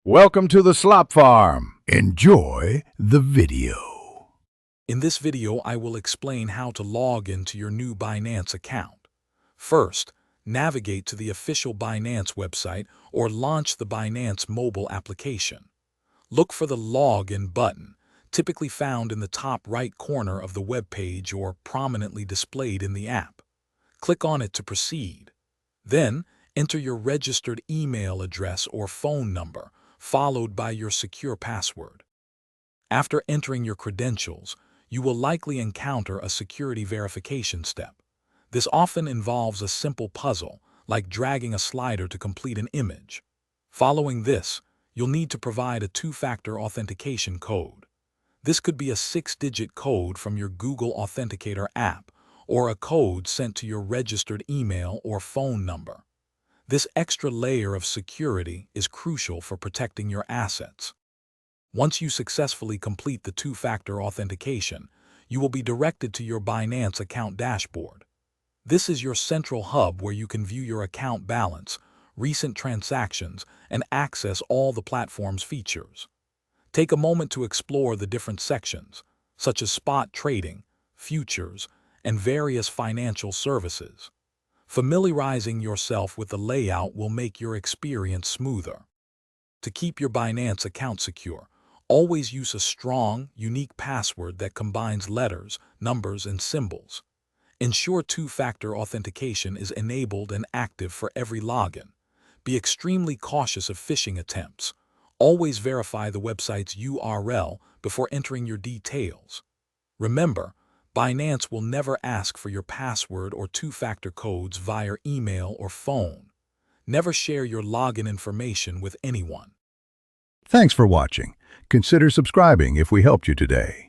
Welcome to the Slop Farm. Enjoy the video. In this video, I will explain how to log into your new Binance account. First, navigate to the official Binance website or launch the Binance mobile application. Look for the Login button, typically found in the top right corner of the web page or prominently displayed in the app. Click on it to proceed. Then, enter your registered email address or phone number, followed by your secure password. After entering your credentials, you will likely encounter a security verification step. This often involves a simple puzzle, like dragging a slider to complete an image. Following this, you'll need to provide a two-factor authentication code. This could be a 6-digit code from your Google Authenticator app or a code sent to your registered email or phone number. This extra layer of security is crucial for protecting your assets. Once you successfully complete the two-factor authentication, you will be directed to your Binance account dashboard. This is your central hub where you can view your account balance, recent transactions, and access all the platform's features. Take a moment to explore the different sections, such as spot trading, futures, and various financial services. Familiarizing yourself with the layout will make your experience smoother. To keep your Binance account secure, always use a strong, unique password that combines letters, numbers, and symbols. Ensure two-factor authentication is enabled and active for every login. Be extremely cautious of phishing attempts. Always verify the website's URL before entering your details. Remember, Binance will never ask for your password or two-factor codes via email or phone. Never share your login information with anyone. Thanks for watching. Consider subscribing if we helped you today.